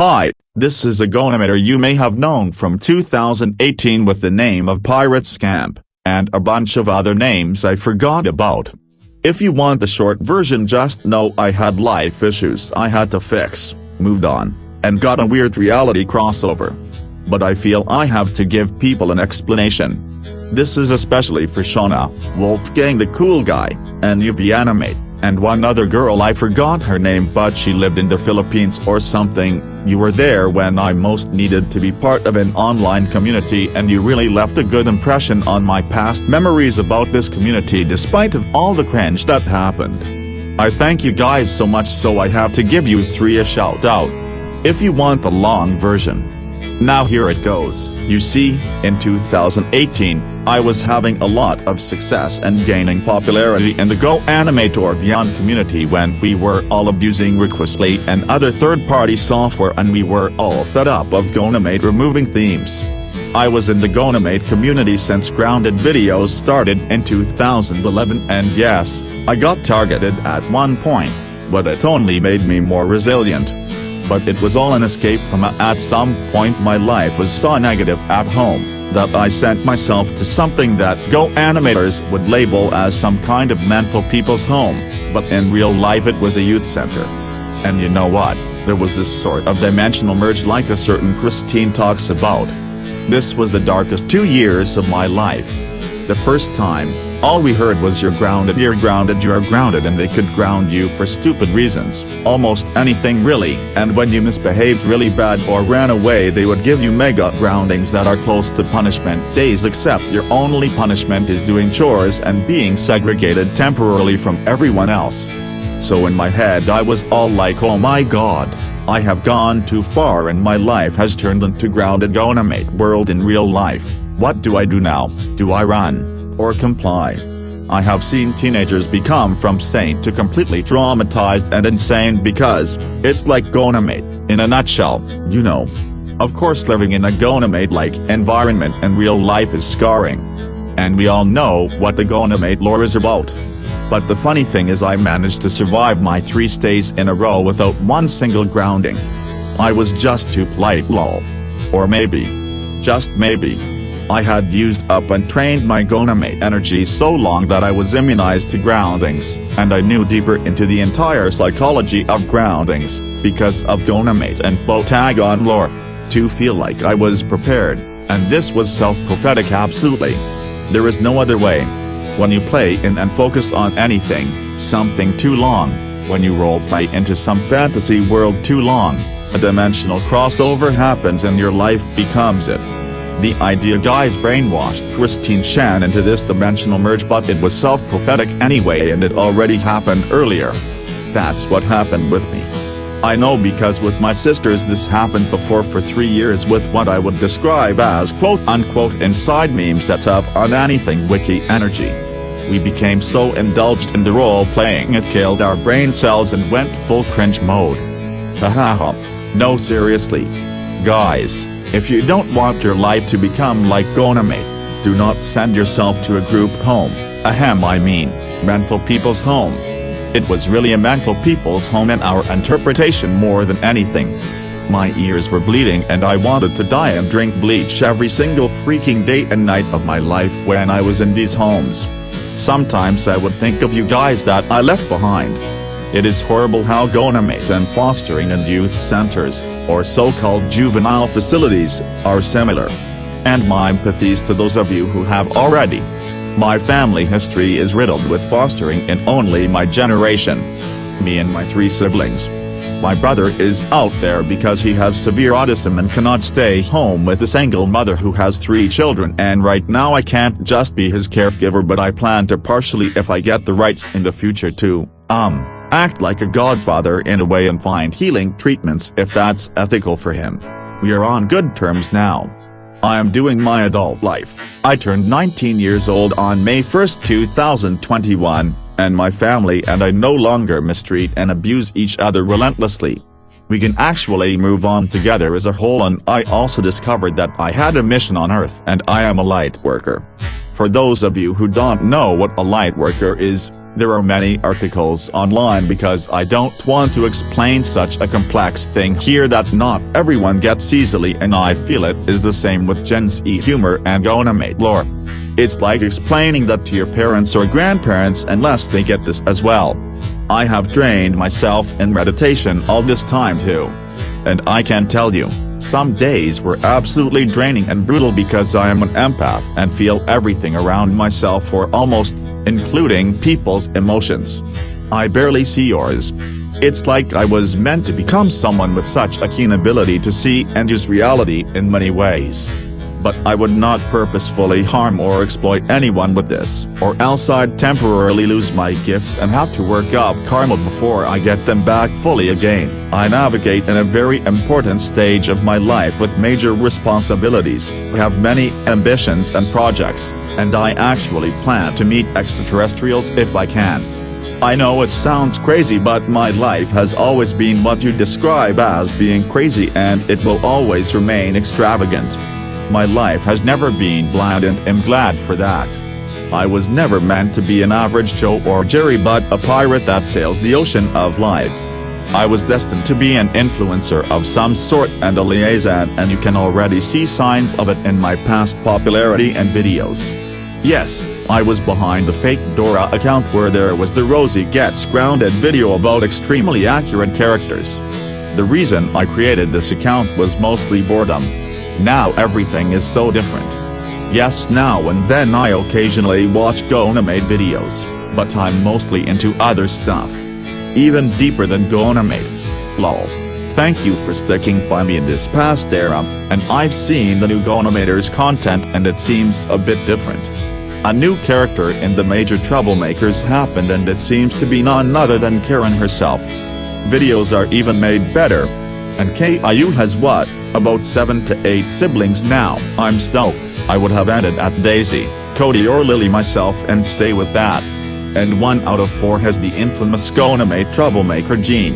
Hi, this is a GoAnimator you may have known from 2018 with the name of PirateScamp, and a bunch of other names I forgot about. If you want the short version, just know I had life issues I had to fix, moved on, and got a weird reality crossover. But I feel I have to give people an explanation. This is especially for Shauna, Wolfgang the Cool guy, and UVAnimates, and one other girl I forgot her name but she lived in the Philippines or something. You were there when I most needed to be part of an online community and you really left a good impression on my past memories about this community despite of all the cringe that happened. I thank you guys so much, so I have to give you three a shout out. If you want the long version. Now here it goes. You see, in 2018, I was having a lot of success and gaining popularity in the GoAnimator community when we were all abusing Requestly and other third-party software, and we were all fed up of GoAnimate removing themes. I was in the GoAnimate community since grounded videos started in 2011, and yes, I got targeted at one point, but it only made me more resilient. But it was all an escape from at some point my life was so negative at home, that I sent myself to something that GoAnimators would label as some kind of mental people's home, but in real life it was a youth center. And you know what, there was this sort of dimensional merge like a certain Christine talks about. This was the darkest 2 years of my life. The first time, all we heard was you're grounded, you're grounded, you're grounded, and they could ground you for stupid reasons, almost anything really, and when you misbehaved really bad or ran away they would give you mega groundings that are close to punishment days, except your only punishment is doing chores and being segregated temporarily from everyone else. So in my head I was all like, oh my god, I have gone too far and my life has turned into grounded GoAnimate world in real life. What do I do now? Do I run? Or comply? I have seen teenagers become from sane to completely traumatized and insane because it's like GoAnimate, in a nutshell, you know. Of course living in a GoAnimate-like environment and real life is scarring. And we all know what the GoAnimate lore is about. But the funny thing is I managed to survive my 3 stays in a row without one single grounding. I was just too polite, lol. Or maybe, just maybe, I had used up and trained my GoAnimate energy so long that I was immunized to groundings, and I knew deeper into the entire psychology of groundings, because of GoAnimate and Botagon lore, to feel like I was prepared, and this was self-prophetic absolutely. There is no other way. When you play in and focus on anything, something too long, when you roleplay into some fantasy world too long, a dimensional crossover happens and your life becomes it. The idea guys brainwashed Christine Chan into this dimensional merge, but it was self-prophetic anyway and it already happened earlier. That's what happened with me. I know because with my sisters this happened before for 3 years with what I would describe as quote-unquote inside memes that have on anything wiki energy. We became so indulged in the role-playing it killed our brain cells and went full cringe mode. Hahaha. No, seriously. Guys, if you don't want your life to become like GoAnimate, do not send yourself to a group home, I mean, mental people's home. It was really a mental people's home in our interpretation more than anything. My ears were bleeding and I wanted to die and drink bleach every single freaking day and night of my life when I was in these homes. Sometimes I would think of you guys that I left behind. It is horrible how GoAnimate and fostering and youth centers, or so-called juvenile facilities, are similar. And my empathies to those of you who have already. My family history is riddled with fostering in only my generation. Me and my 3 siblings. My brother is out there because he has severe autism and cannot stay home with a single mother who has 3 children, and right now I can't just be his caregiver, but I plan to partially, if I get the rights in the future, to, act like a godfather in a way and find healing treatments if that's ethical for him. We are on good terms now. I am doing my adult life. I turned 19 years old on May 1st, 2021, and my family and I no longer mistreat and abuse each other relentlessly. We can actually move on together as a whole, and I also discovered that I had a mission on Earth and I am a light worker. For those of you who don't know what a lightworker is, there are many articles online because I don't want to explain such a complex thing here that not everyone gets easily, and I feel it is the same with Gen Z humor and GoAnimate lore. It's like explaining that to your parents or grandparents unless they get this as well. I have trained myself in meditation all this time too. And I can tell you, some days were absolutely draining and brutal because I am an empath and feel everything around myself, or almost, including people's emotions. I barely see yours. It's like I was meant to become someone with such a keen ability to see and use reality in many ways. But I would not purposefully harm or exploit anyone with this, or else I'd temporarily lose my gifts and have to work up karma before I get them back fully again. I navigate in a very important stage of my life with major responsibilities, have many ambitions and projects, and I actually plan to meet extraterrestrials if I can. I know it sounds crazy, but my life has always been what you describe as being crazy, and it will always remain extravagant. My life has never been bland, and am glad for that. I was never meant to be an average Joe or Jerry, but a pirate that sails the ocean of life. I was destined to be an influencer of some sort and a liaison, and you can already see signs of it in my past popularity and videos. Yes, I was behind the fake Dora account where there was the Rosie Gets Grounded video about extremely accurate characters. The reason I created this account was mostly boredom. Now everything is so different. Yes, now and then I occasionally watch GoAnimate videos, but I'm mostly into other stuff. Even deeper than GoAnimate. Lol. Thank you for sticking by me in this past era, and I've seen the new GoAnimators content and it seems a bit different. A new character in the Major Troublemakers happened, and it seems to be none other than Karen herself. Videos are even made better. And Caillou has what, about 7 to 8 siblings now. I'm stoked. I would have ended at Daisy, Cody or Lily myself and stay with that. And 1 out of 4 has the infamous GoAnimate troublemaker gene.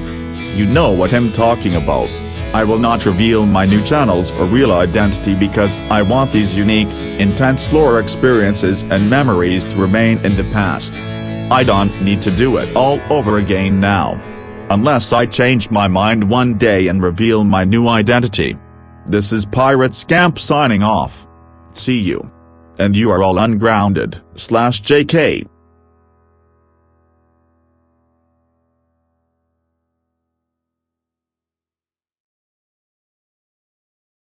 You know what I'm talking about. I will not reveal my new channels or real identity because I want these unique, intense lore experiences and memories to remain in the past. I don't need to do it all over again now. Unless I change my mind one day and reveal my new identity. This is PirateScamp signing off. See you. And you are all ungrounded, /JK.